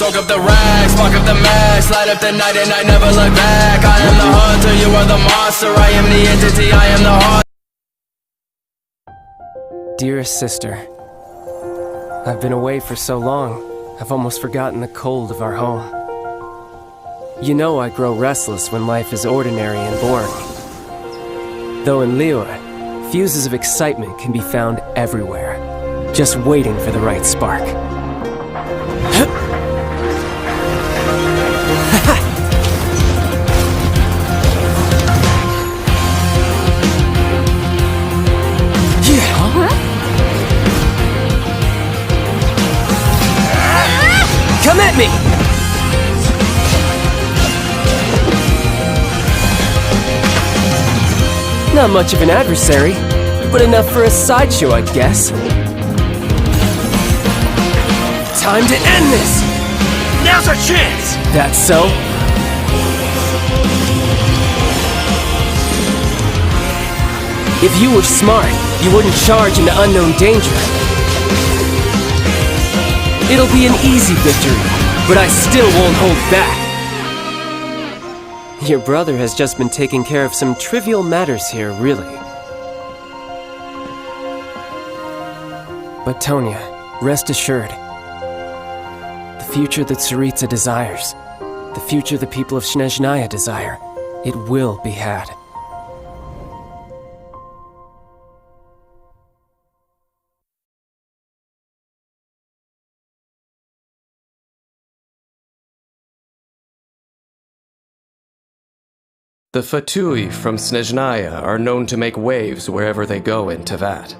Soak up the rags, spark up the max, light up the night and I never look back. I am the hunter, you are the monster, I am the entity, I am the heart. Dearest sister, I've been away for so long, I've almost forgotten the cold of our home. You know I grow restless when life is ordinary and boring. Though in Liyue, fuses of excitement can be found everywhere, just waiting for the right spark. Come at me! Not much of an adversary, but enough for a sideshow, I guess. Time to end this! Now's our chance! That's so? If you were smart, you wouldn't charge into unknown danger. It'll be an easy victory, but I still won't hold back. Your brother has just been taking care of some trivial matters here, really. But Tonya, rest assured, the future that Tsaritsa desires, the future the people of Snezhnaya desire, it will be had. The Fatui from Snezhnaya are known to make waves wherever they go in Teyvat,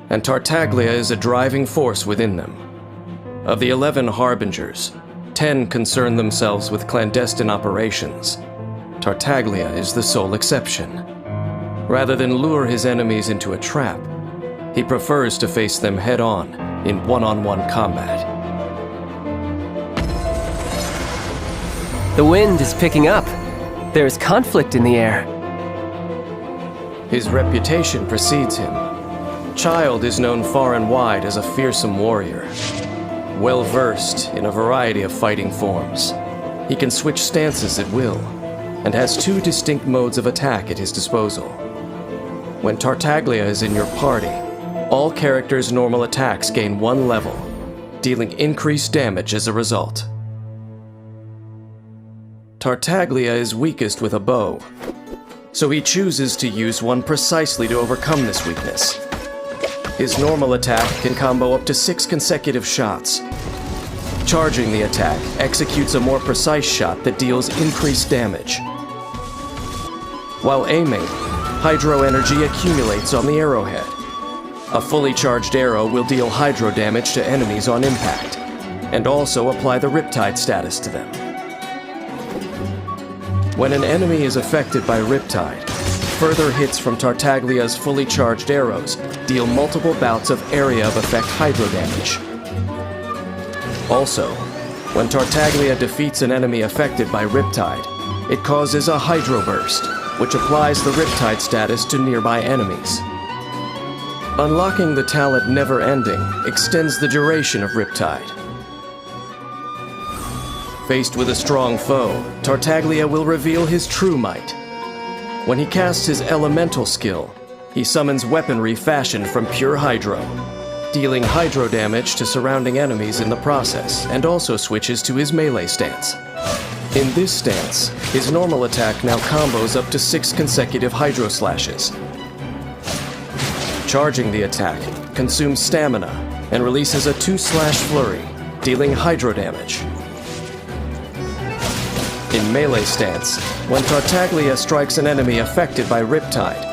and Tartaglia is a driving force within them. Of the 11 Harbingers, 10 concern themselves with clandestine operations. Tartaglia is the sole exception. Rather than lure his enemies into a trap, he prefers to face them head-on in one-on-one combat. The wind is picking up. There's conflict in the air. His reputation precedes him. Childe is known far and wide as a fearsome warrior, well-versed in a variety of fighting forms. He can switch stances at will, and has 2 distinct modes of attack at his disposal. When Tartaglia is in your party, all characters' normal attacks gain 1 level, dealing increased damage as a result. Tartaglia is weakest with a bow, so he chooses to use one precisely to overcome this weakness. His normal attack can combo up to 6 consecutive shots. Charging the attack executes a more precise shot that deals increased damage. While aiming, hydro energy accumulates on the arrowhead. A fully charged arrow will deal hydro damage to enemies on impact, and also apply the Riptide status to them. When an enemy is affected by Riptide, further hits from Tartaglia's fully charged arrows deal multiple bouts of area of effect hydro damage. Also, when Tartaglia defeats an enemy affected by Riptide, it causes a Hydro Burst, which applies the Riptide status to nearby enemies. Unlocking the talent Never Ending extends the duration of Riptide. Faced with a strong foe, Tartaglia will reveal his true might. When he casts his elemental skill, he summons weaponry fashioned from pure hydro, dealing hydro damage to surrounding enemies in the process, and also switches to his melee stance. In this stance, his normal attack now combos up to 6 consecutive hydro slashes. Charging the attack consumes stamina and releases a 2-slash flurry, dealing hydro damage. In melee stance, when Tartaglia strikes an enemy affected by Riptide,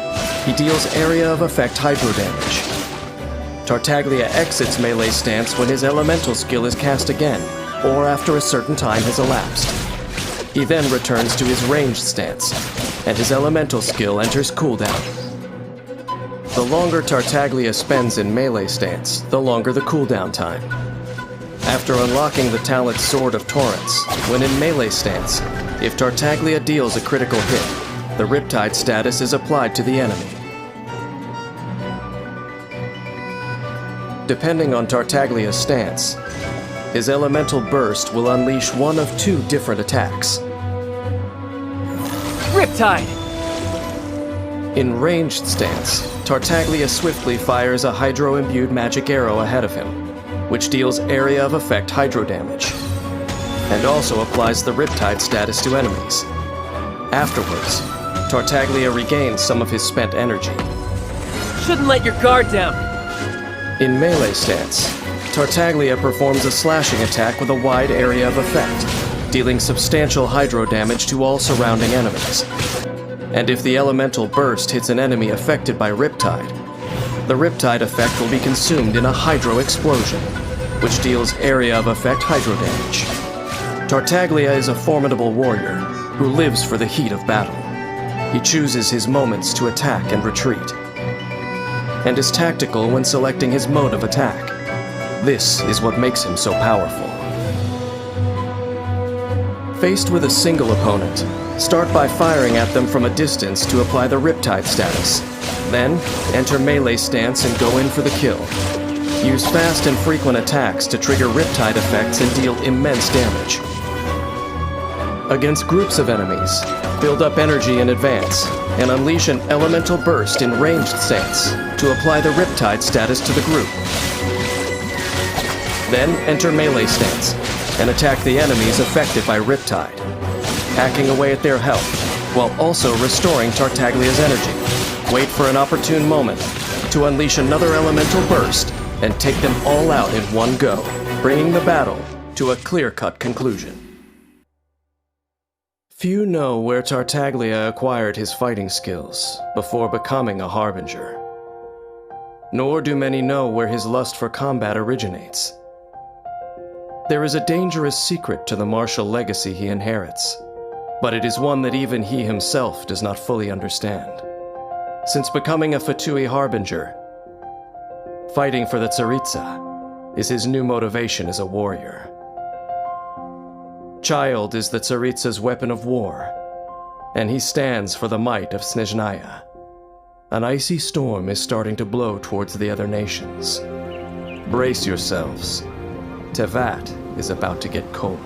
he deals area of effect hydro damage. Tartaglia exits melee stance when his elemental skill is cast again, or after a certain time has elapsed. He then returns to his ranged stance, and his elemental skill enters cooldown. The longer Tartaglia spends in melee stance, the longer the cooldown time. After unlocking the talent Sword of Torrents, when in melee stance, if Tartaglia deals a critical hit, the Riptide status is applied to the enemy. Depending on Tartaglia's stance, his elemental burst will unleash one of two different attacks. Riptide! In ranged stance, Tartaglia swiftly fires a hydro-imbued magic arrow ahead of him, which deals area of effect hydro damage, and also applies the Riptide status to enemies. Afterwards, Tartaglia regains some of his spent energy. Shouldn't let your guard down. In melee stance, Tartaglia performs a slashing attack with a wide area of effect, dealing substantial hydro damage to all surrounding enemies. And if the elemental burst hits an enemy affected by Riptide, the Riptide effect will be consumed in a hydro explosion, which deals area of effect hydro damage. Tartaglia is a formidable warrior who lives for the heat of battle. He chooses his moments to attack and retreat, and is tactical when selecting his mode of attack. This is what makes him so powerful. Faced with a single opponent, start by firing at them from a distance to apply the Riptide status. Then, enter melee stance and go in for the kill. Use fast and frequent attacks to trigger Riptide effects and deal immense damage. Against groups of enemies, build up energy in advance and unleash an elemental burst in ranged stance to apply the Riptide status to the group. Then enter melee stance and attack the enemies affected by Riptide, hacking away at their health while also restoring Tartaglia's energy. Wait for an opportune moment to unleash another elemental burst and take them all out in one go, bringing the battle to a clear-cut conclusion. Few know where Tartaglia acquired his fighting skills before becoming a Harbinger. Nor do many know where his lust for combat originates. There is a dangerous secret to the martial legacy he inherits, but it is one that even he himself does not fully understand. Since becoming a Fatui Harbinger, fighting for the Tsaritsa is his new motivation as a warrior. Childe is the Tsaritsa's weapon of war, and he stands for the might of Snezhnaya. An icy storm is starting to blow towards the other nations. Brace yourselves. Tevat is about to get cold.